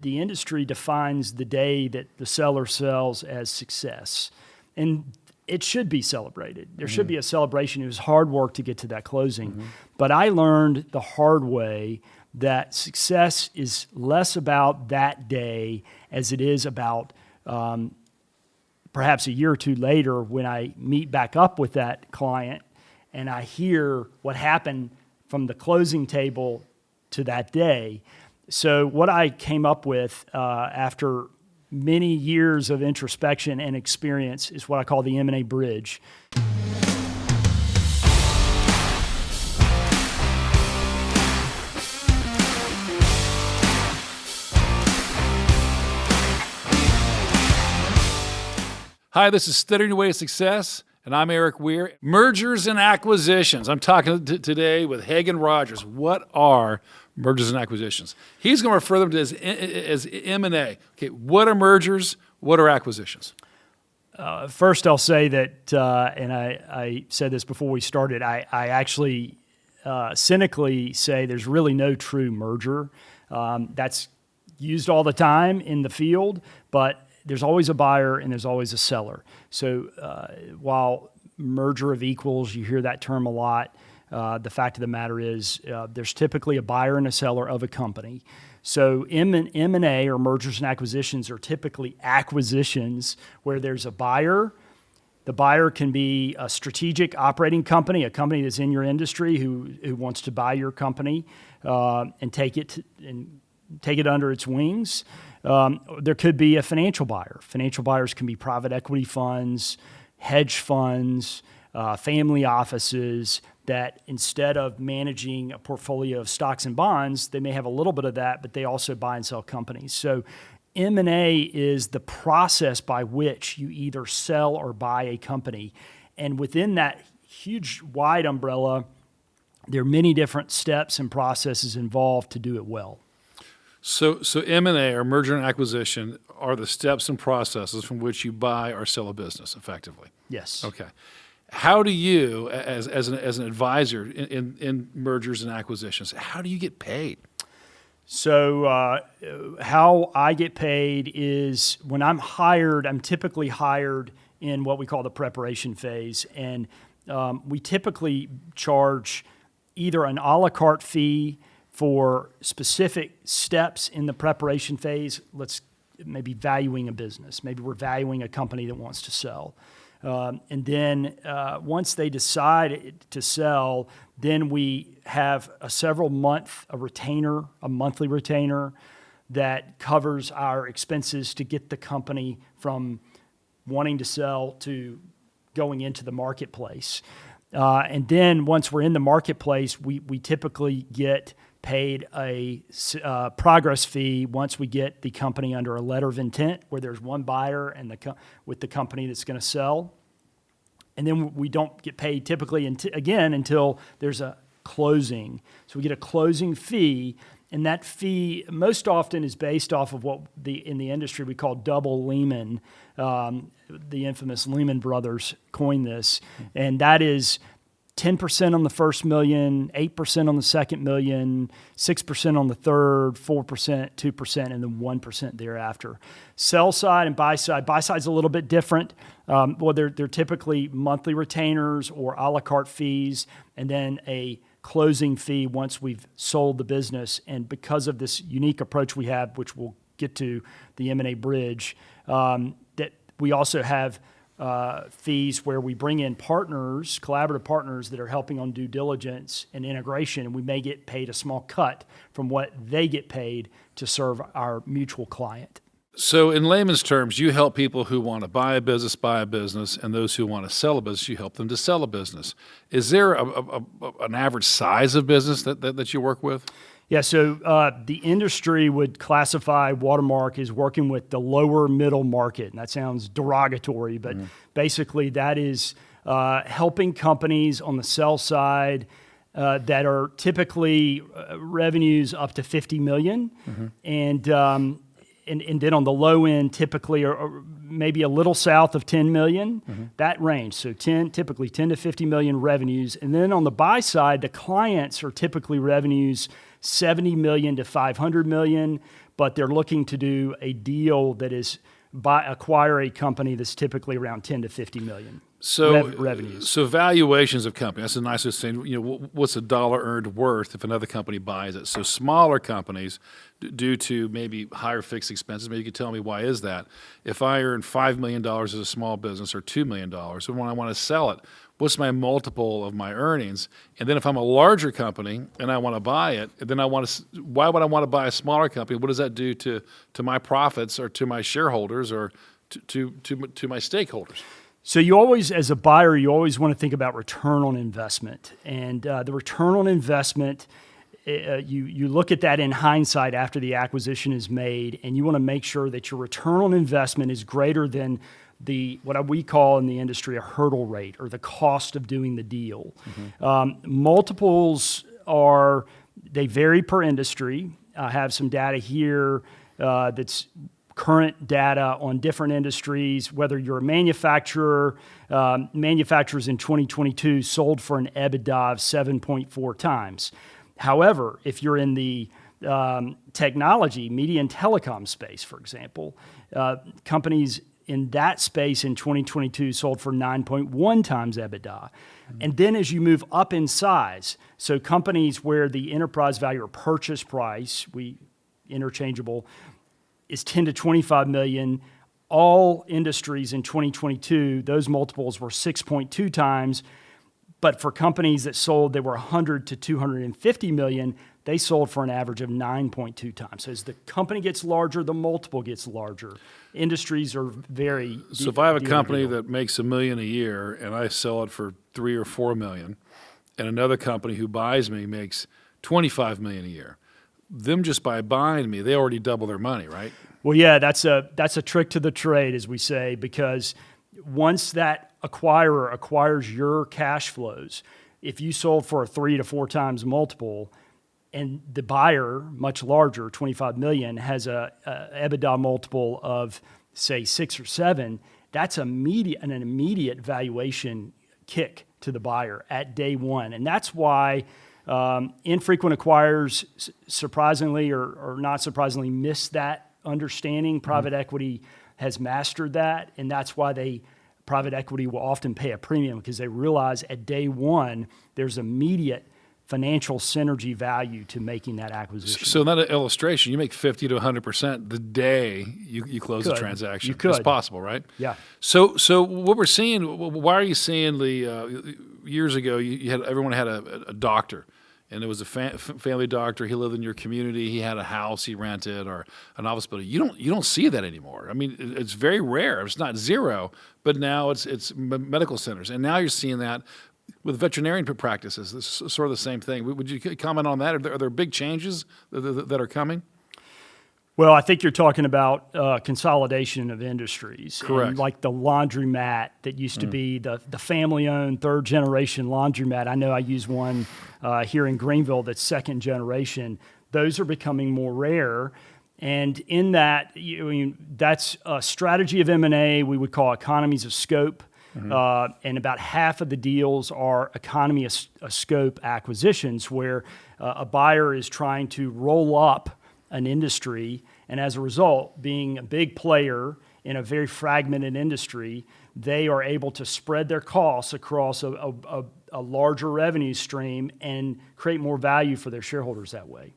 the industry defines the day that the seller sells as success. And it should be celebrated. There should be a celebration. It was hard work to get to that closing. But I learned the hard way that success is less about that day as it is about perhaps a year or two later when I meet back up with that client and I hear what happened from the closing table to that day. So what I came up with after many years of introspection and experience is what I call the M&A bridge. Hi, this is Stuttering Your Way to Success, and I'm Erik Weir. Mergers and acquisitions. I'm talking today with Hagen Rogers. What are mergers and acquisitions? He's going to refer them to as M&A. Okay, what are mergers? What are acquisitions? First, I'll say that, and I said this before we started, I actually cynically say there's really no true merger. That's used all the time in the field, but there's always a buyer and there's always a seller. So while merger of equals, you hear that term a lot, the fact of the matter is there's typically a buyer and a seller of a company. So M&A or mergers and acquisitions are typically acquisitions where there's a buyer. The buyer can be a strategic operating company, a company that's in your industry who wants to buy your company and take it under its wings. There could be a financial buyer. Financial buyers can be private equity funds, hedge funds, family offices that instead of managing a portfolio of stocks and bonds, they may have a little bit of that, but they also buy and sell companies. So M&A is the process by which you either sell or buy a company. And within that huge, wide umbrella, there are many different steps and processes involved to do it well. So M&A or merger and acquisition are the steps and processes from which you buy or sell a business effectively. Yes. Okay. How do you, as an advisor in mergers and acquisitions, how do you get paid? So how I get paid is when I'm hired, I'm typically hired in what we call the preparation phase. And we typically charge either an a la carte fee for specific steps in the preparation phase. Let's maybe valuing a business. Maybe we're valuing a company that wants to sell. And then once they decide to sell, then we have a monthly retainer that covers our expenses to get the company from wanting to sell to going into the marketplace. And then once we're in the marketplace, we typically get paid a progress fee once we get the company under a letter of intent where there's one buyer and with the company that's going to sell. And then we don't get paid typically until there's a closing. So we get a closing fee, and that fee most often is based off of what in the industry we call double Lehman. The infamous Lehman Brothers coined this, and that is 10% on the first million, 8% on the second million, 6% on the third, 4%, 2%, and then 1% thereafter. Sell side and buy side. Buy side's a little bit different. They're typically monthly retainers or a la carte fees, and then a closing fee once we've sold the business. And because of this unique approach we have, which we'll get to the M&A bridge, that we also have fees where we bring in partners, collaborative partners that are helping on due diligence and integration, and we may get paid a small cut from what they get paid to serve our mutual client. So in layman's terms, you help people who want to buy a business, and those who want to sell a business, you help them to sell a business. Is there an average size of business that you work with? Yeah, so the industry would classify Watermark as working with the lower middle market, and that sounds derogatory, but basically that is helping companies on the sell side that are typically revenues up to $50 million, and then on the low end typically are maybe a little south of 10 million, that range. So typically 10 to 50 million revenues, and then on the buy side, the clients are typically revenues 70 million to 500 million, but they're looking to do a deal that is acquire a company that's typically around 10 to 50 million revenues. So valuations of companies, that's the nicest thing. What's a dollar earned worth if another company buys it? So smaller companies, due to maybe higher fixed expenses, maybe you could tell me why is that? If I earn $5 million as a small business or $2 million, and when I want to sell it, what's my multiple of my earnings? And then if I'm a larger company and I want to buy it, and then why would I want to buy a smaller company? What does that do to my profits or to my shareholders or to my stakeholders? So you always, as a buyer, you always want to think about return on investment. And the return on investment, you look at that in hindsight after the acquisition is made, and you want to make sure that your return on investment is greater than what we call in the industry a hurdle rate, or the cost of doing the deal. Multiples they vary per industry. I have some data here that's current data on different industries, whether you're a manufacturer. Manufacturers in 2022 sold for an EBITDA of 7.4 times. However, if you're in the technology, media and telecom space, for example, companies in that space in 2022 sold for 9.1 times EBITDA. And then as you move up in size, so companies where the enterprise value or purchase price, interchangeable, is 10 to 25 million. All industries in 2022, those multiples were 6.2 times. But for companies that were 100 to 250 million, they sold for an average of 9.2 times. So as the company gets larger, the multiple gets larger. Industries are very. So if I have a company that makes $1 million a year and I sell it for $3 or $4 million, and another company who buys me makes $25 million a year, them just by buying me, they already double their money, right? Well, yeah, that's a trick to the trade, as we say, because once that acquirer acquires your cash flows, if you sold for a 3 to 4 times multiple, and the buyer, much larger, 25 million, has a EBITDA multiple of, say, 6 or 7, that's an immediate valuation kick to the buyer at day one. And that's why infrequent acquirers, surprisingly or not surprisingly, miss that understanding. Private equity has mastered that, and that's why private equity will often pay a premium, because they realize at day one there's immediate financial synergy value to making that acquisition. So in that illustration, you make 50 to 100% the day you close the transaction. You could. It's possible, right? Yeah. So what we're seeing, why are you seeing years ago, everyone had a doctor, and it was a family doctor. He lived in your community. He had a house he rented or an office building. You don't see that anymore. I mean, it's very rare. It's not zero, but now it's medical centers, and now you're seeing that with veterinarian practices. This is sort of the same thing. Would you comment on that? Are there big changes that are coming? Well, I think you're talking about consolidation of industries. Correct. And like the laundromat that used to be the family-owned third-generation laundromat. I know I use one here in Greenville that's second generation. Those are becoming more rare. And in that, that's a strategy of M&A we would call economies of scope. And about half of the deals are economy of scope acquisitions, where a buyer is trying to roll up an industry, and as a result, being a big player in a very fragmented industry, they are able to spread their costs across a larger revenue stream and create more value for their shareholders that way.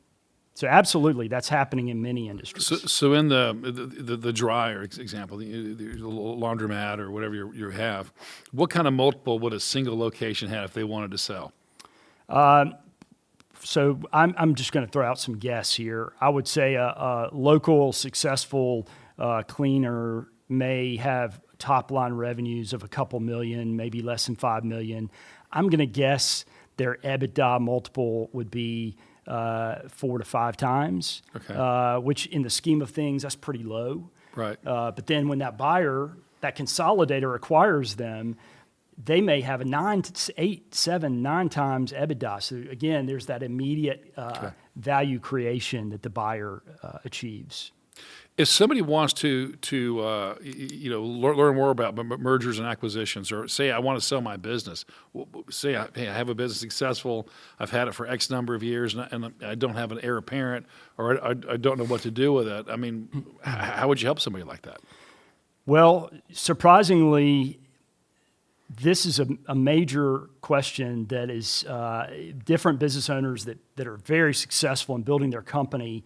So absolutely, that's happening in many industries. So in the dryer example, the laundromat or whatever you have, what kind of multiple would a single location have if they wanted to sell? So I'm just going to throw out some guess here. I would say a local successful cleaner may have top line revenues of a couple million, maybe less than 5 million. I'm going to guess their EBITDA multiple would be 4 to 5 times, which in the scheme of things, that's pretty low. Right. But then when that buyer, that consolidator acquires them, they may have a 9 to 8, 7, 9 times EBITDA. So again, there's that immediate value creation that the buyer achieves. If somebody wants to learn more about mergers and acquisitions, or say I want to sell my business, say hey, I have a business successful, I've had it for X number of years, and I don't have an heir apparent, or I don't know what to do with it. I mean, how would you help somebody like that? Well, surprisingly, this is a major question that is different business owners that are very successful in building their company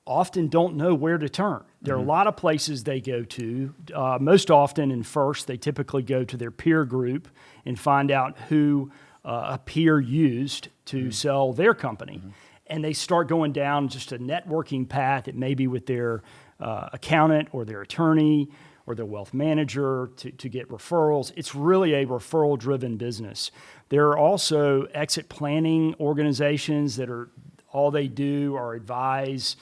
often don't know where to turn. There are a lot of places they go to. Most often and first, they typically go to their peer group and find out who a peer used to sell their company. And they start going down just a networking path. It may be with their accountant or their attorney or their wealth manager to get referrals. It's really a referral-driven business. There are also exit planning organizations that are all they do are advise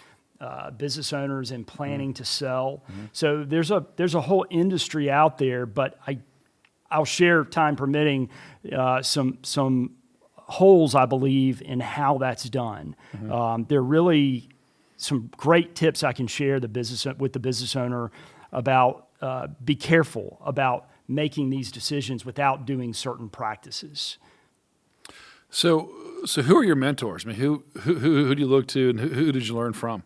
business owners in planning to sell. So there's a whole industry out there, but I'll share, time permitting, some holes I believe in how that's done. There are really some great tips I can share with the business owner about be careful about making these decisions without doing certain practices. So who are your mentors? I mean, who do you look to, and who did you learn from?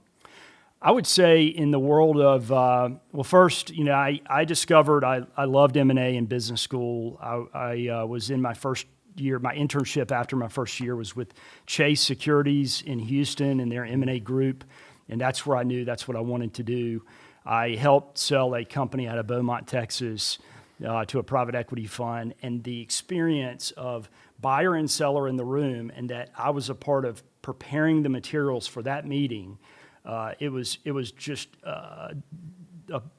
I would say in the world of, first, I discovered I loved M&A in business school. I was in my first year, my internship after my first year was with Chase Securities in Houston and their M&A group, and that's where I knew that's what I wanted to do. I helped sell a company out of Beaumont, Texas, to a private equity fund, and the experience of buyer and seller in the room, and that I was a part of preparing the materials for that meeting. It was just a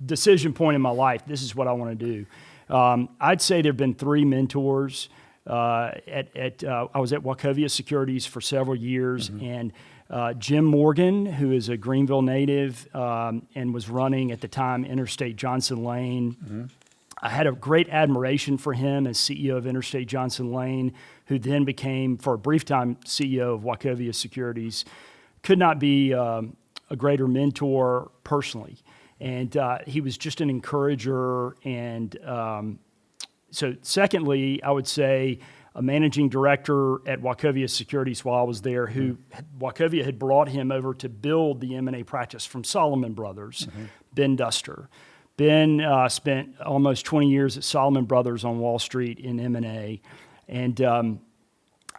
decision point in my life. This is what I want to do. I'd say there have been three mentors. I was at Wachovia Securities for several years, and Jim Morgan, who is a Greenville native and was running at the time Interstate Johnson Lane. I had a great admiration for him as CEO of Interstate Johnson Lane, who then became, for a brief time, CEO of Wachovia Securities. Could not be a greater mentor personally. And he was just an encourager. And so secondly, I would say a managing director at Wachovia Securities while I was there, who Wachovia had brought him over to build the M&A practice from Solomon Brothers, Ben Duster. Ben spent almost 20 years at Solomon Brothers on Wall Street in M&A. And I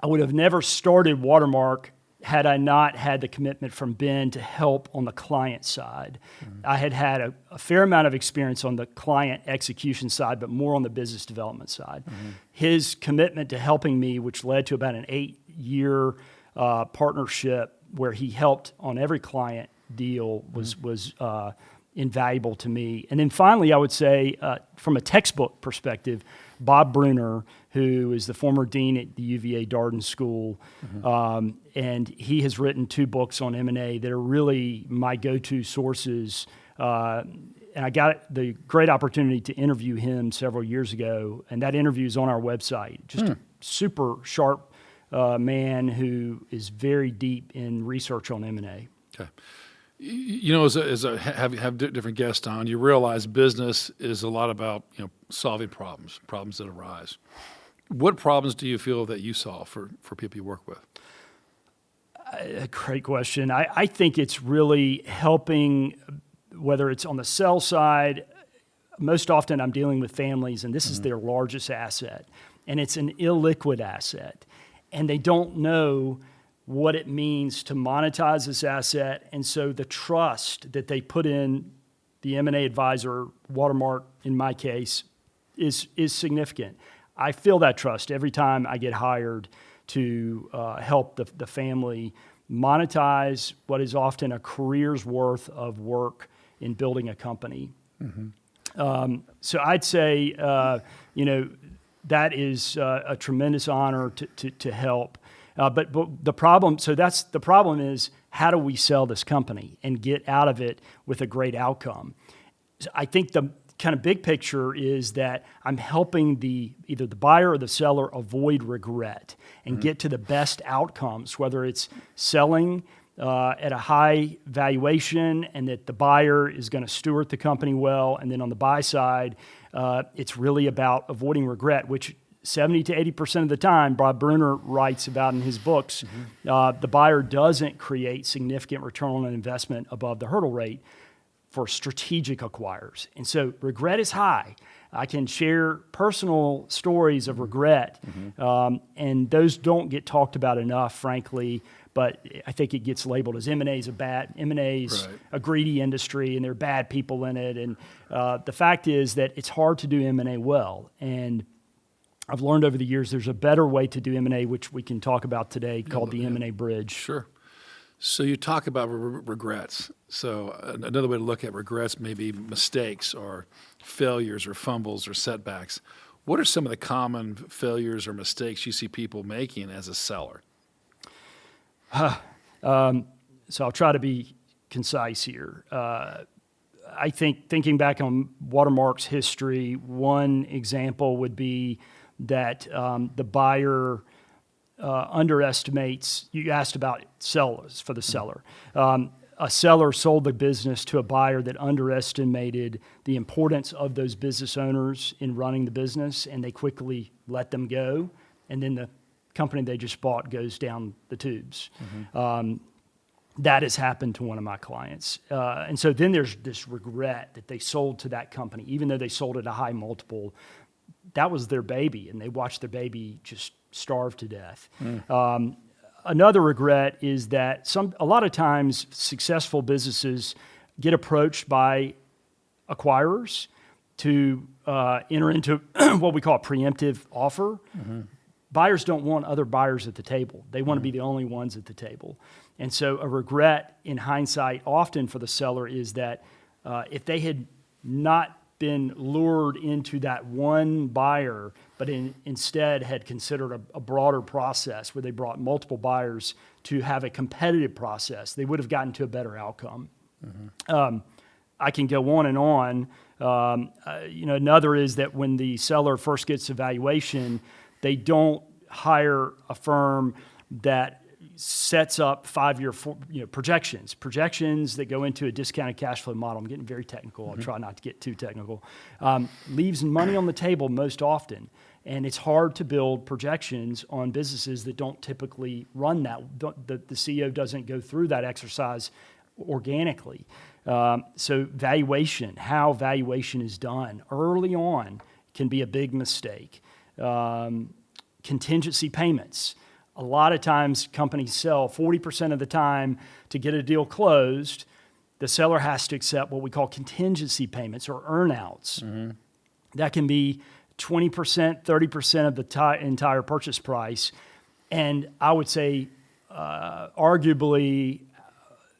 would have never started Watermark had I not had the commitment from Ben to help on the client side. I had a fair amount of experience on the client execution side, but more on the business development side. His commitment to helping me, which led to about an 8-year partnership where he helped on every client deal, was invaluable to me. And then finally, I would say, from a textbook perspective, Bob Bruner, who is the former dean at the UVA Darden School, and he has written 2 books on M&A that are really my go-to sources. And I got the great opportunity to interview him several years ago, and that interview is on our website. Just a super sharp man who is very deep in research on M&A. Okay. You know, as I have different guests on, you realize business is a lot about solving problems that arise. What problems do you feel that you solve for people you work with? A great question. I think it's really helping, whether it's on the sell side. Most often I'm dealing with families, and this is their largest asset, and it's an illiquid asset, and they don't know what it means to monetize this asset. And so the trust that they put in the M&A advisor, Watermark in my case, is significant. I feel that trust every time I get hired to help the family monetize what is often a career's worth of work in building a company. So I'd say, that is a tremendous honor to help. But the problem is, how do we sell this company and get out of it with a great outcome? I think the kind of big picture is that I'm helping either the buyer or the seller avoid regret and get to the best outcomes, whether it's selling at a high valuation and that the buyer is going to steward the company well. And then on the buy side, it's really about avoiding regret, which 70 to 80% of the time, Bob Bruner writes about in his books, the buyer doesn't create significant return on investment above the hurdle rate for strategic acquirers. And so regret is high. I can share personal stories of regret, and those don't get talked about enough, frankly. But I think it gets labeled as M&A's a greedy industry, and there are bad people in it. And the fact is that it's hard to do M&A well. And I've learned over the years there's a better way to do M&A, which we can talk about today, called the M&A bridge. Sure. So you talk about regrets. So another way to look at regrets may be mistakes or failures or fumbles or setbacks. What are some of the common failures or mistakes you see people making as a seller? So I'll try to be concise here. I think thinking back on Watermark's history, one example would be that the buyer underestimates. You asked about sellers for the seller. A seller sold the business to a buyer that underestimated the importance of those business owners in running the business, and they quickly let them go. And then the company they just bought goes down the tubes. That has happened to one of my clients. And so then there's this regret that they sold to that company, even though they sold at a high multiple. That was their baby, and they watched their baby just starve to death. Another regret is that a lot of times successful businesses get approached by acquirers to enter into what we call a preemptive offer. Buyers don't want other buyers at the table. They want to be the only ones at the table. And so a regret in hindsight often for the seller is that if they had not been lured into that one buyer, but instead had considered a broader process where they brought multiple buyers to have a competitive process, they would have gotten to a better outcome. I can go on and on. Another is that when the seller first gets a valuation, they don't hire a firm that sets up 5-year projections that go into a discounted cash flow model. I'm getting very technical. I'll try not to get too technical. Leaves money on the table most often. And it's hard to build projections on businesses that don't typically run that. The CEO doesn't go through that exercise organically. So valuation, how valuation is done early on can be a big mistake. Contingency payments. A lot of times companies sell 40% of the time to get a deal closed. The seller has to accept what we call contingency payments or earn-outs. That can be 20%, 30% of the entire purchase price. And I would say arguably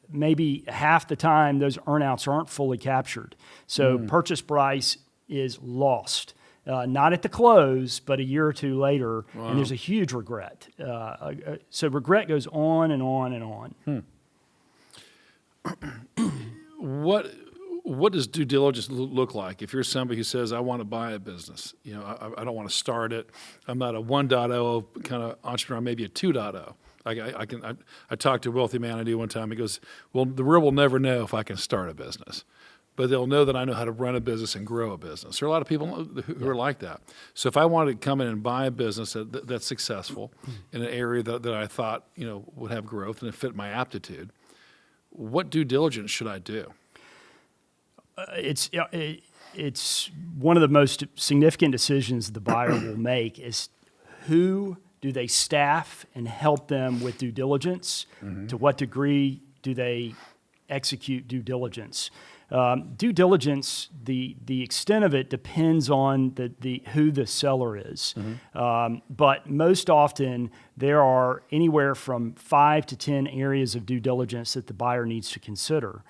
maybe half the time those earn-outs aren't fully captured. So purchase price is lost. Not at the close, but a year or two later, and there's a huge regret. So regret goes on and on and on. What does due diligence look like? If you're somebody who says, I want to buy a business, I don't want to start it. I'm not a 1.0 kind of entrepreneur, maybe a 2.0. I talked to a wealthy man I knew one time. He goes, well, the world will never know if I can start a business, but they'll know that I know how to run a business and grow a business. There are a lot of people who are like that. So if I wanted to come in and buy a business that's successful in an area that I thought would have growth and it fit my aptitude, what due diligence should I do? It's one of the most significant decisions the buyer will make is who do they staff and help them with due diligence? To what degree do they execute due diligence? Due diligence, the extent of it depends on who the seller is. But most often, there are anywhere from 5 to 10 areas of due diligence that the buyer needs to consider.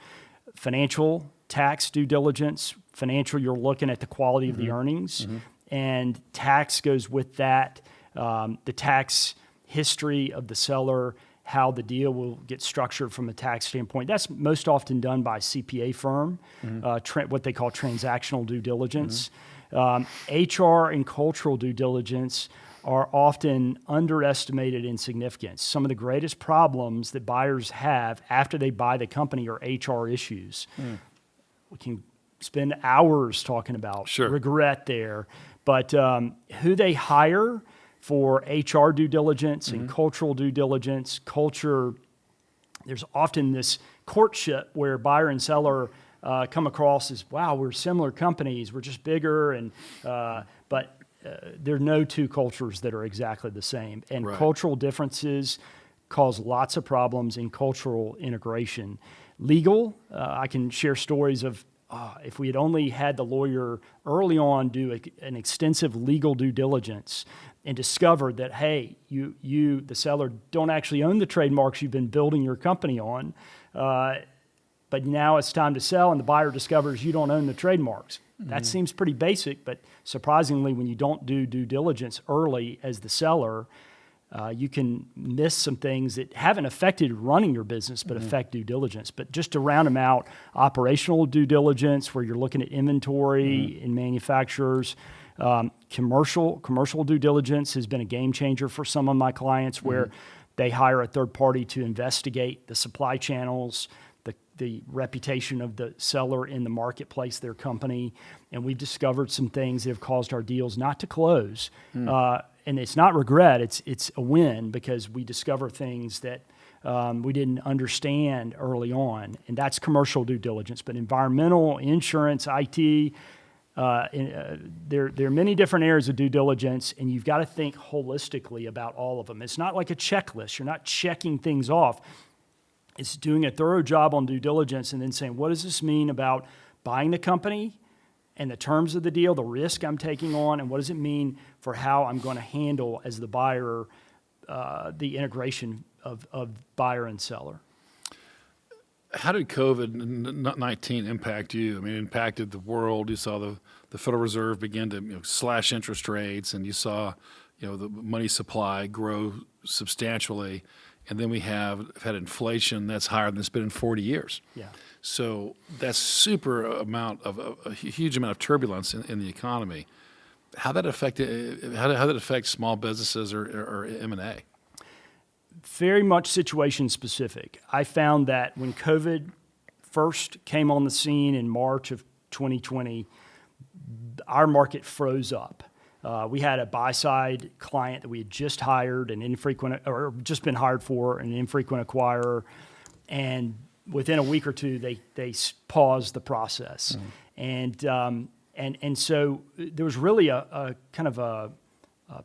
Financial, tax due diligence. Financial, you're looking at the quality of the earnings. And tax goes with that. The tax history of the seller, how the deal will get structured from a tax standpoint. That's most often done by a CPA firm, what they call transactional due diligence. HR and cultural due diligence are often underestimated in significance. Some of the greatest problems that buyers have after they buy the company are HR issues. We can spend hours talking about regret there, but who they hire for HR due diligence and cultural due diligence, culture, there's often this courtship where buyer and seller come across as, wow, we're similar companies, we're just bigger, and but there are no two cultures that are exactly the same. And cultural differences cause lots of problems in cultural integration. Legal, I can share stories of if we had only had the lawyer early on do an extensive legal due diligence and discovered that, hey, you, the seller, don't actually own the trademarks you've been building your company on, but now it's time to sell, and the buyer discovers you don't own the trademarks. That seems pretty basic, but surprisingly, when you don't do due diligence early as the seller, you can miss some things that haven't affected running your business, but affect due diligence. But just to round them out, operational due diligence, where you're looking at inventory in manufacturers. Commercial due diligence has been a game changer for some of my clients, where they hire a third party to investigate the supply channels, the reputation of the seller in the marketplace, their company, and we've discovered some things that have caused our deals not to close. And it's not regret, it's a win, because we discover things that we didn't understand early on, and that's commercial due diligence. But environmental, insurance, IT, there are many different areas of due diligence, and you've got to think holistically about all of them. It's not like a checklist. You're not checking things off. It's doing a thorough job on due diligence and then saying, what does this mean about buying the company and the terms of the deal, the risk I'm taking on, and what does it mean for how I'm going to handle as the buyer the integration of buyer and seller? How did COVID-19 impact you? I mean, it impacted the world. You saw the Federal Reserve begin to slash interest rates, and you saw the money supply grow substantially. And then we have had inflation that's higher than it's been in 40 years. Yeah. So that's a huge amount of turbulence in the economy. How that affect small businesses or M&A? Very much situation specific. I found that when COVID first came on the scene in March of 2020, our market froze up. We had a buy-side client that we had just hired, just been hired for, an infrequent acquirer, and within a week or two, they paused the process, and so there was really a kind of a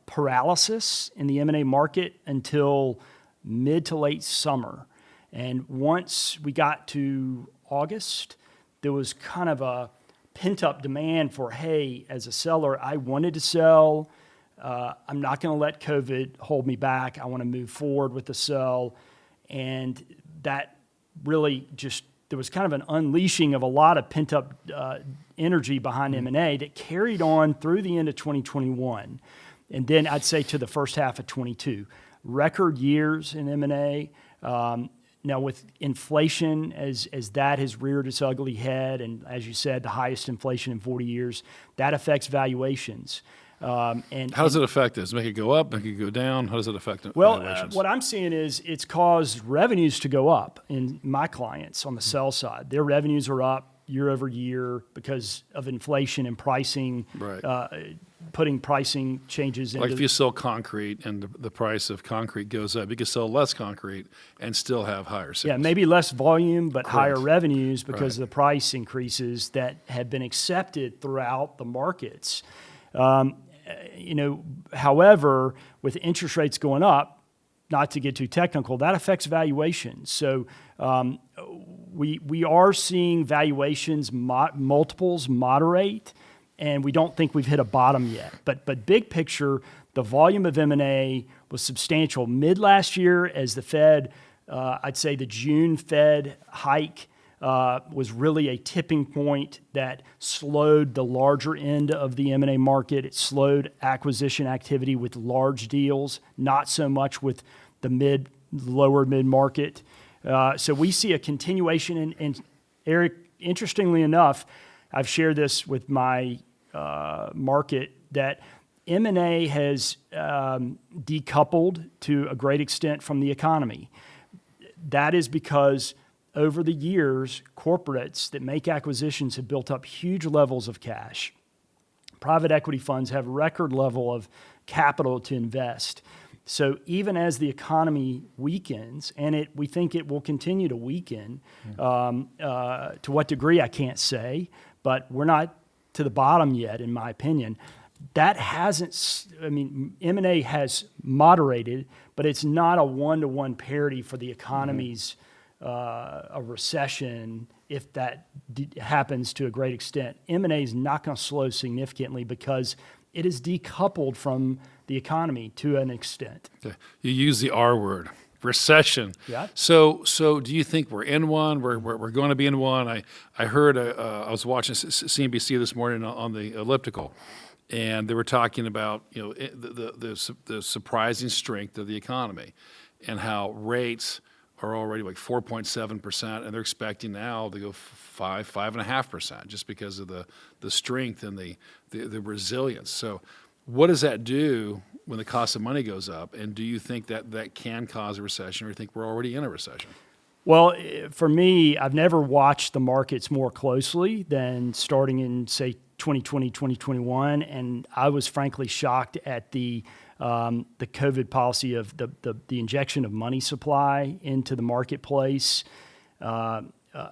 paralysis in the M&A market until mid to late summer, and once we got to August, there was kind of a pent-up demand for, hey, as a seller, I wanted to sell. I'm not going to let COVID hold me back. I want to move forward with the sell. And that really there was kind of an unleashing of a lot of pent-up energy behind M&A that carried on through the end of 2021. And then I'd say to the first half of 22. Record years in M&A. Now, with inflation, as that has reared its ugly head, and as you said, the highest inflation in 40 years, that affects valuations. And how does it affect this? Make it go up? Make it go down? How does it affect valuations? What I'm seeing is it's caused revenues to go up in my clients on the sell side. Their revenues are up year over year because of inflation and pricing, putting pricing changes in. Like if you sell concrete and the price of concrete goes up, you can sell less concrete and still have higher sales. Yeah, maybe less volume, but higher revenues because of the price increases that have been accepted throughout the markets. However, with interest rates going up, not to get too technical, that affects valuations. So we are seeing valuations multiples moderate, and we don't think we've hit a bottom yet. But big picture, the volume of M&A was substantial mid last year as the Fed, I'd say the June Fed hike was really a tipping point that slowed the larger end of the M&A market. It slowed acquisition activity with large deals, not so much with the lower mid market. So we see a continuation. And Erik, interestingly enough, I've shared this with my market that M&A has decoupled to a great extent from the economy. That is because over the years, corporates that make acquisitions have built up huge levels of cash. Private equity funds have record level of capital to invest. So even as the economy weakens, and we think it will continue to weaken, to what degree I can't say, but we're not to the bottom yet, in my opinion. That hasn't, M&A has moderated, but it's not a one-to-one parity for the economy's a recession if that happens to a great extent. M&A is not going to slow significantly because it is decoupled from the economy to an extent. Okay. You use the R word, recession. Yeah. So do you think we're in one? We're going to be in one. I heard I was watching CNBC this morning on the elliptical, and they were talking about the surprising strength of the economy, and how rates are already like 4.7%, and they're expecting now to go 5.5%, just because of the strength and the resilience. So, what does that do when the cost of money goes up? And do you think that can cause a recession, or do you think we're already in a recession? Well, for me, I've never watched the markets more closely than starting in, say, 2020, 2021, and I was frankly shocked at the COVID policy of the injection of money supply into the marketplace, a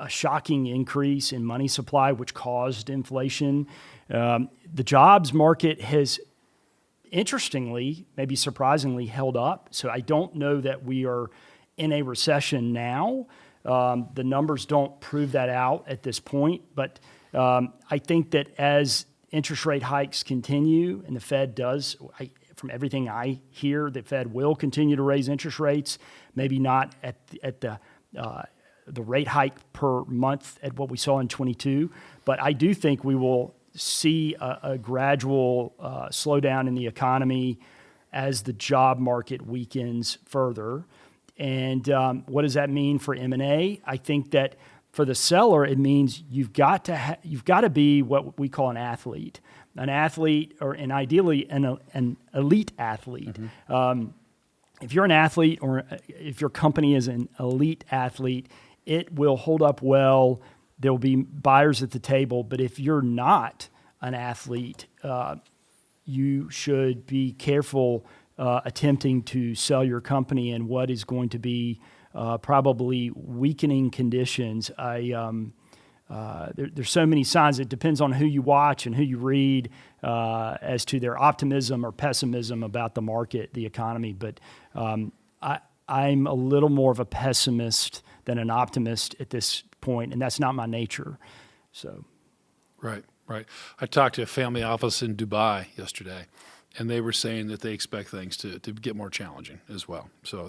shocking increase in money supply, which caused inflation. The jobs market has, interestingly, maybe surprisingly, held up. So I don't know that we are in a recession now. The numbers don't prove that out at this point, but I think that as interest rate hikes continue, and the Fed does, from everything I hear, the Fed will continue to raise interest rates, maybe not at the rate hike per month at what we saw in 22, but I do think we will see a gradual slowdown in the economy as the job market weakens further. And what does that mean for M&A? I think that for the seller, it means you've got to be what we call an athlete, or ideally an elite athlete. Mm-hmm. If you're an athlete, or if your company is an elite athlete, it will hold up well. There will be buyers at the table. But if you're not an athlete, you should be careful attempting to sell your company in what is going to be probably weakening conditions. There's so many signs. It depends on who you watch and who you read as to their optimism or pessimism about the market, the economy. But I'm a little more of a pessimist than an optimist at this point, and that's not my nature. So, right. I talked to a family office in Dubai yesterday, and they were saying that they expect things to get more challenging as well. So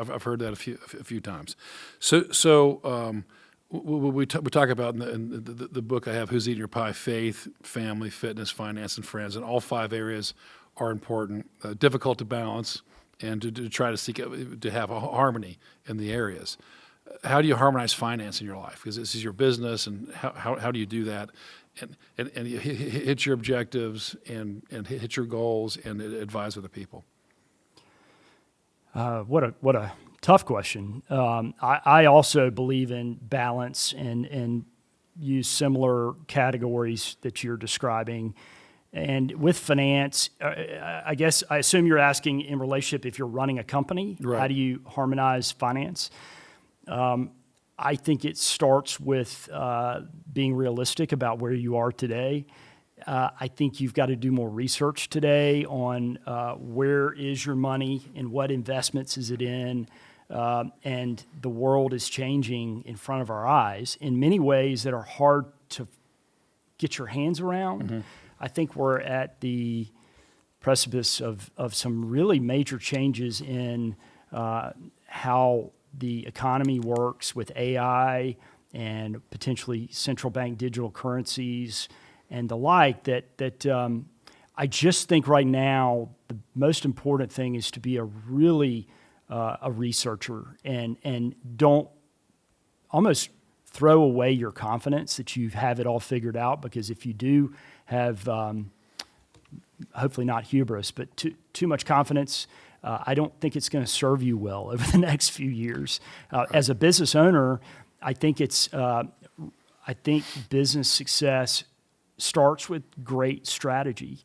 I've heard that a few times. So we talk about in the book I have, Who's Eating Your Pie? Faith, family, fitness, finance, and friends, and all 5 areas are important. Difficult to balance, and to try to seek to have a harmony in the areas. How do you harmonize finance in your life? Because this is your business, and how do you do that? And you hit your objectives and hit your goals and advise other people. What a tough question. I also believe in balance and use similar categories that you're describing. And with finance, I assume you're asking in relationship if you're running a company, right. How do you harmonize finance? I think it starts with being realistic about where you are today. I think you've got to do more research today on where is your money and what investments is it in. And the world is changing in front of our eyes in many ways that are hard to get your hands around. Mm-hmm. I think we're at the precipice of some really major changes in how the economy works with AI and potentially central bank digital currencies and the like, that I just think right now the most important thing is to be a really a researcher and don't almost throw away your confidence that you have it all figured out, because if you do have hopefully not hubris, but too much confidence. I don't think it's going to serve you well over the next few years. As a business owner, I think business success starts with great strategy.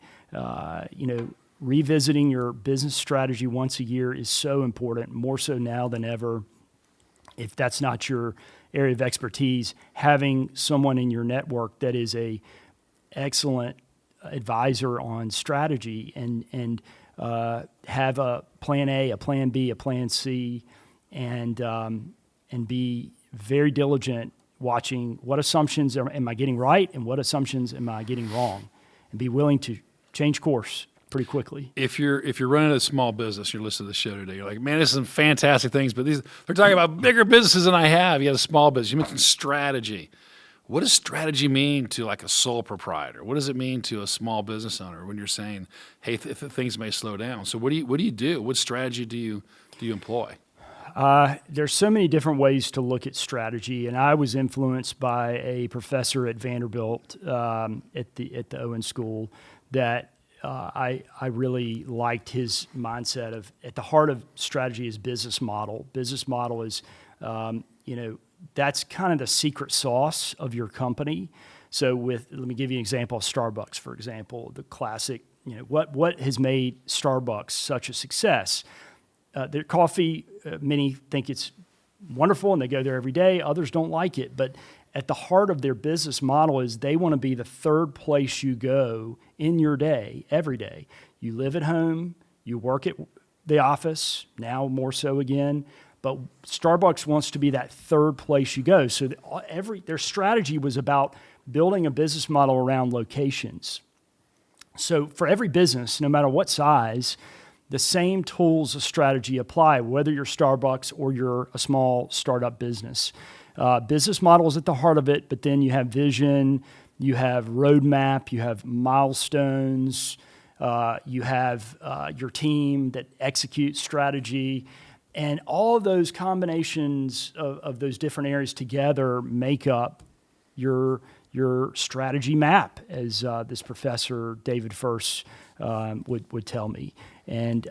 Revisiting your business strategy once a year is so important, more so now than ever. If that's not your area of expertise, having someone in your network that is a excellent advisor on strategy and have a plan A, a plan B, a plan C, and be very diligent watching what assumptions am I getting right and what assumptions am I getting wrong, and be willing to change course pretty quickly. If you're running a small business, you're listening to the show today, you're like, man, this is some fantastic things, but they're talking about bigger businesses than I have. You have a small business. You mentioned strategy. What does strategy mean to like a sole proprietor? What does it mean to a small business owner when you're saying, hey, things may slow down? So what do you do? What strategy do you employ? There's so many different ways to look at strategy, and I was influenced by a professor at Vanderbilt at the Owen School that I really liked his mindset of at the heart of strategy is business model. Business model is, that's kind of the secret sauce of your company. So let me give you an example of Starbucks, for example, the classic, what has made Starbucks such a success? Their coffee, many think it's wonderful and they go there every day. Others don't like it. But at the heart of their business model is they want to be the third place you go in your day, every day. You live at home, you work at the office, now more so again. But Starbucks wants to be that third place you go. So their strategy was about building a business model around locations. So for every business, no matter what size, the same tools of strategy apply, whether you're Starbucks or you're a small startup business. Business model is at the heart of it, but then you have vision, you have roadmap, you have milestones, you have your team that executes strategy, and all of those combinations of those different areas together make up your strategy map, as this professor, David First, would tell me. And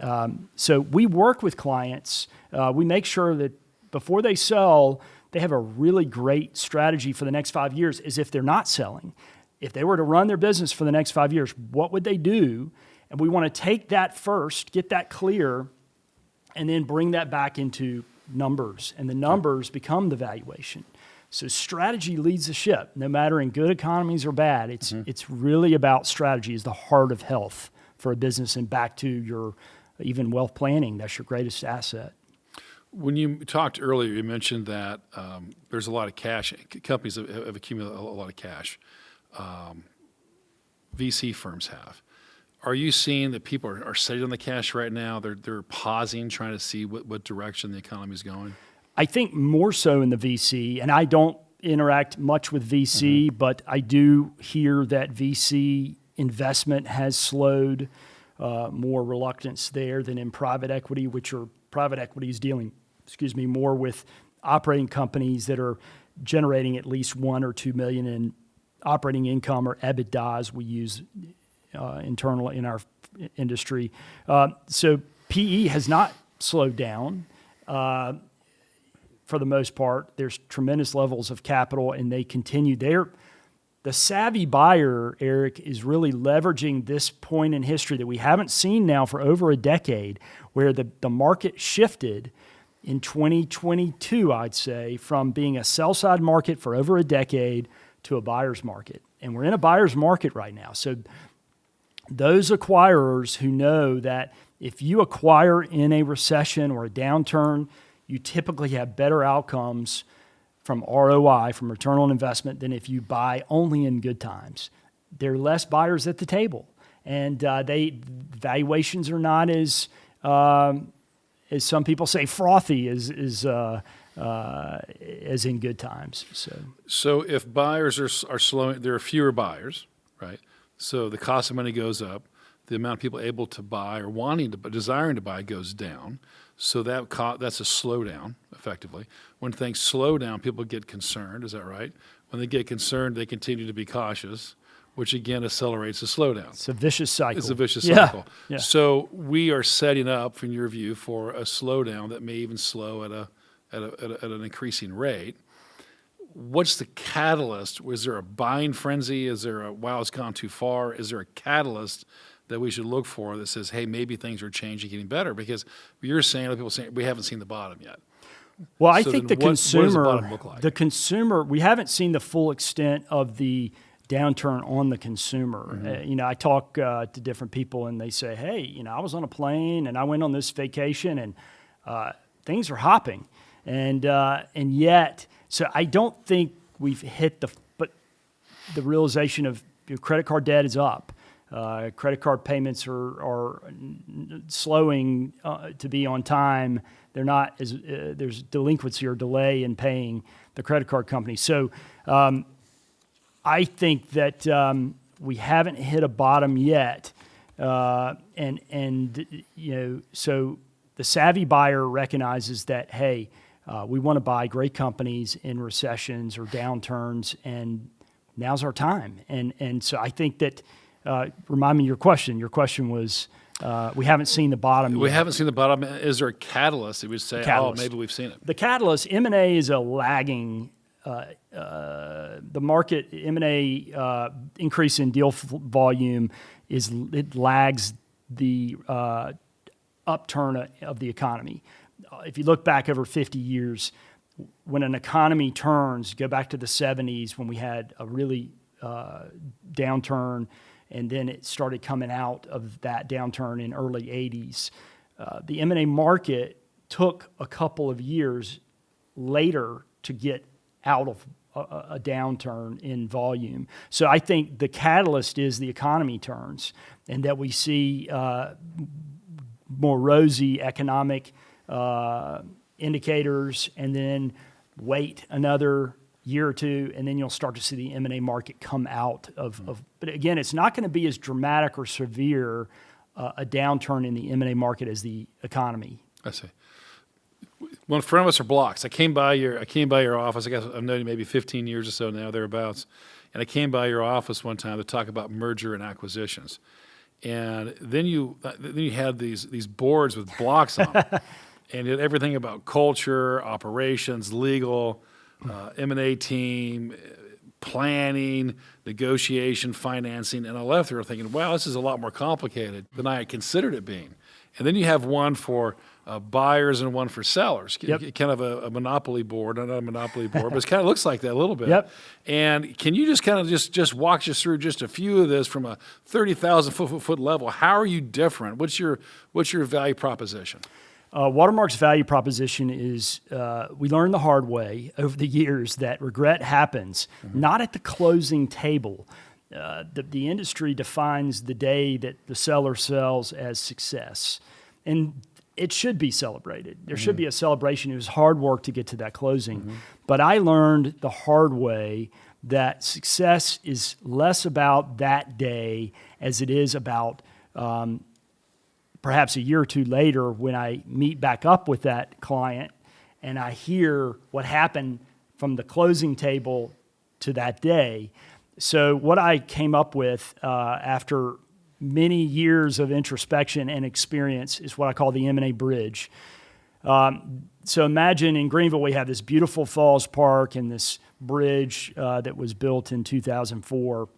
so we work with clients. We make sure that before they sell, they have a really great strategy for the next 5 years as if they're not selling. If they were to run their business for the next 5 years, what would they do? And we want to take that first, get that clear, and then bring that back into numbers. And the numbers become the valuation. So strategy leads the ship, no matter in good economies or bad. It's really about strategy is the heart of health for a business, and back to your even wealth planning. That's your greatest asset. When you talked earlier, you mentioned that there's a lot of cash. Companies have accumulated a lot of cash. VC firms have. Are you seeing that people are sitting on the cash right now? They're pausing, trying to see what direction the economy is going? I think more so in the VC, and I don't interact much with VC, but I do hear that VC investment has slowed, more reluctance there than in private equity, which are private equity is dealing, more with operating companies that are generating at least 1 or 2 million in operating income, or EBITDA, as we use internal in our industry. So PE has not slowed down. For the most part, there's tremendous levels of capital, and they continue. The savvy buyer, Eric, is really leveraging this point in history that we haven't seen now for over a decade, where the market shifted in 2022, I'd say, from being a sell-side market for over a decade to a buyer's market. And we're in a buyer's market right now. So those acquirers who know that if you acquire in a recession or a downturn, you typically have better outcomes from ROI, from return on investment, than if you buy only in good times. There are less buyers at the table, and valuations are not as some people say, frothy as in good times. So if buyers are slowing, there are fewer buyers, right? So the cost of money goes up. The amount of people able to buy or desiring to buy goes down. So that's a slowdown, effectively. When things slow down, people get concerned. Is that right? When they get concerned, they continue to be cautious. which again accelerates the slowdown. It's a vicious cycle. It's a vicious Yeah. cycle. Yeah. So we are setting up, from your view, for a slowdown that may even slow at an increasing rate. What's the catalyst? Was there a buying frenzy? Is there a, wow, it's gone too far? Is there a catalyst that we should look for that says, hey, maybe things are changing, getting better? Because you're saying, other people are saying, we haven't seen the bottom yet. Well, I So think then the what does the consumer, bottom look like? the consumer, we haven't seen the full extent of the downturn on the consumer. I talk to different people and they say, hey, I was on a plane and I went on this vacation and things are hopping. And yet, so I don't think we've hit the realization of your credit card debt is up. Credit card payments are slowing to be on time. They're not as there's delinquency or delay in paying the credit card company. So I think that we haven't hit a bottom yet, so the savvy buyer recognizes that, hey, we want to buy great companies in recessions or downturns, and now's our time. And so I think that. Remind me your question. Your question was, we haven't seen the bottom yet. We haven't seen the bottom. Is there a catalyst that would say, oh, maybe we've seen it? The catalyst, M&A is a lagging, the market, M&A increase in deal volume, it lags the upturn of the economy. If you look back over 50 years, when an economy turns, go back to the 70s when we had a really downturn, and then it started coming out of that downturn in early 80s. The M&A market took a couple of years later to get out of a downturn in volume. So I think the catalyst is the economy turns and that we see more rosy economic indicators, and then wait another year or two, and then you'll start to see the M&A market come out of. But again, it's not going to be as dramatic or severe a downturn in the M&A market as the economy. I see. Well, in front of us are blocks. I came by your office. I guess I've known you maybe 15 years or so now, thereabouts. And I came by your office one time to talk about merger and acquisitions. And then you had these boards with blocks on them, and you had everything about culture, operations, legal, M&A team, planning, negotiation, financing, and I left there thinking, wow, this is a lot more complicated than I had considered it being. And then you have one for buyers and one for sellers, kind of a monopoly board, not a monopoly board, but it kind of looks like that a little bit. Yep. And can you just kind of just walk us through just a few of this from a 30,000 foot level? How are you different? What's your value proposition? Watermark's value proposition is we learned the hard way over the years that regret happens, not at the closing table. The industry defines the day that the seller sells as success, and it should be celebrated. There should be a celebration. It was hard work to get to that closing. But I learned the hard way that success is less about that day as it is about perhaps a year or two later when I meet back up with that client and I hear what happened from the closing table to that day. So what I came up with after many years of introspection and experience is what I call the M&A bridge. So imagine in Greenville we have this beautiful Falls Park and this bridge that was built in 2004.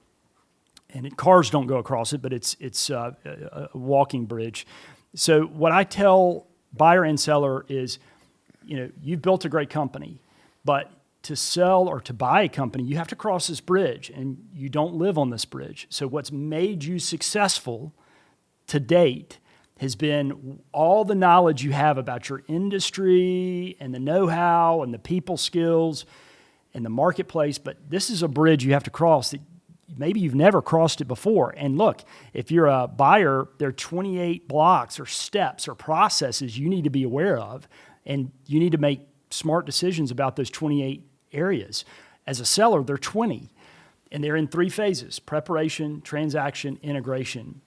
And cars don't go across it, but it's a walking bridge. So what I tell buyer and seller is, you've built a great company, but to sell or to buy a company, you have to cross this bridge, and you don't live on this bridge. So what's made you successful to date has been all the knowledge you have about your industry and the know-how and the people skills and the marketplace, but this is a bridge you have to cross that maybe you've never crossed it before. And look, if you're a buyer, there are 28 blocks or steps or processes you need to be aware of, and you need to make smart decisions about those 28 areas. As a seller, they're 20, and they're in 3 phases: preparation, transaction, integration.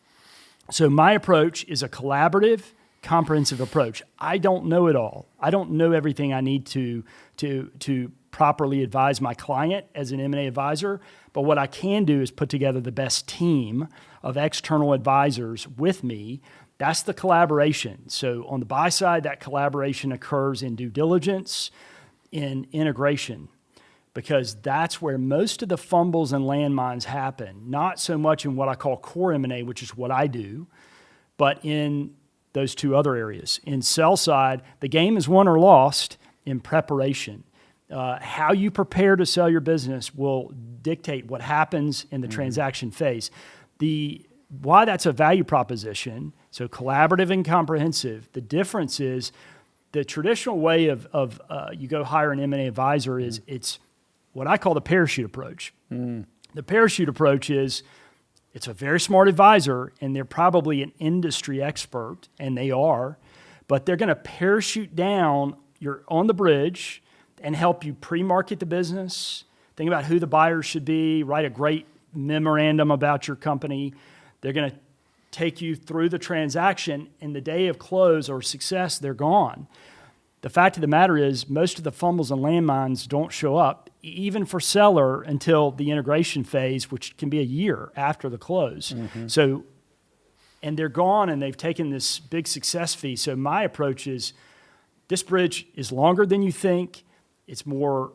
So my approach is a collaborative, comprehensive approach. I don't know it all. I don't know everything I need to properly advise my client as an M&A advisor, but what I can do is put together the best team of external advisors with me. That's the collaboration. So on the buy side, that collaboration occurs in due diligence, in integration, because that's where most of the fumbles and landmines happen, not so much in what I call core M&A, which is what I do, but in those two other areas. In sell side, the game is won or lost in preparation. How you prepare to sell your business will dictate what happens in the transaction phase. Why that's a value proposition, so collaborative and comprehensive, the difference is the traditional way of you go hire an M&A advisor is it's what I call the parachute approach. The parachute approach is it's a very smart advisor, and they're probably an industry expert, and they are, but they're going to parachute down, you're on the bridge, and help you pre-market the business, think about who the buyers should be, write a great memorandum about your company. They're going to take you through the transaction, and the day of close or success, they're gone. The fact of the matter is most of the fumbles and landmines don't show up, even for seller, until the integration phase, which can be a year after the close. So, and they're gone, and they've taken this big success fee. So my approach is this bridge is longer than you think. It's more,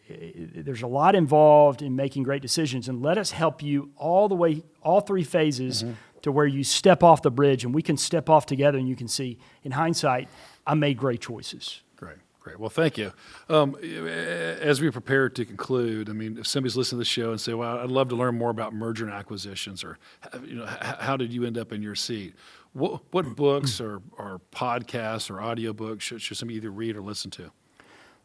there's a lot involved in making great decisions, and let us help you all the way, all three phases to where you step off the bridge, and we can step off together, and you can see, in hindsight, I made great choices. Great. Well, thank you. As we prepare to conclude, I mean, if somebody's listening to the show and say, well, I'd love to learn more about merger and acquisitions, or, how did you end up in your seat? What books or podcasts or audiobooks should somebody either read or listen to?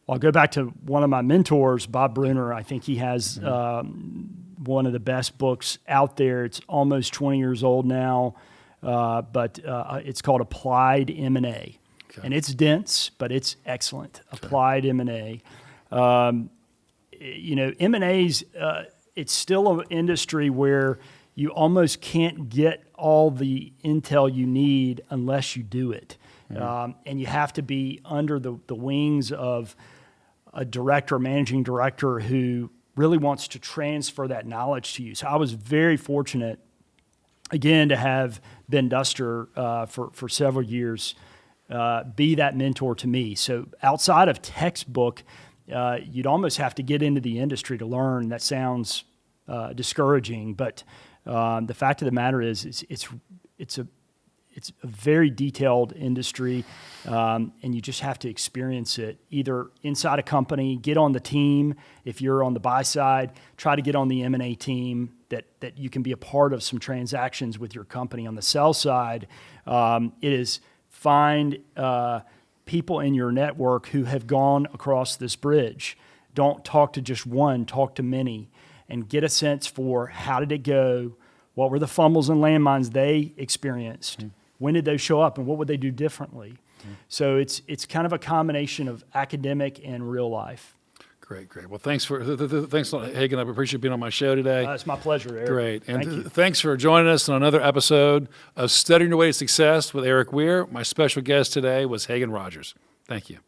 Well, I'll go back to one of my mentors, Bob Bruner. I think he has one of the best books out there. It's almost 20 years old now, but it's called Applied M&A. Okay. And it's dense, but it's excellent. Okay. Applied M&A. M&A's, it's still an industry where you almost can't get all the intel you need unless you do it. And you have to be under the wings of a director, managing director who really wants to transfer that knowledge to you. So I was very fortunate, again, to have Ben Duster for several years be that mentor to me. So outside of textbook, you'd almost have to get into the industry to learn. That sounds discouraging, but the fact of the matter is it's a very detailed industry, and you just have to experience it either inside a company, get on the team. If you're on the buy side, try to get on the M&A team that you can be a part of some transactions with your company. On the sell side, it is find people in your network who have gone across this bridge. Don't talk to just one, talk to many, and get a sense for how did it go, what were the fumbles and landmines they experienced, when did those show up, and what would they do differently? So it's kind of a combination of academic and real life. Great. Well, thanks a lot, Hagen. I appreciate being on my show today. It's my pleasure, Erik. Great. And thanks for joining us on another episode of Stuttering Your Way to Success with Erik Weir. My special guest today was Hagen Rogers. Thank you.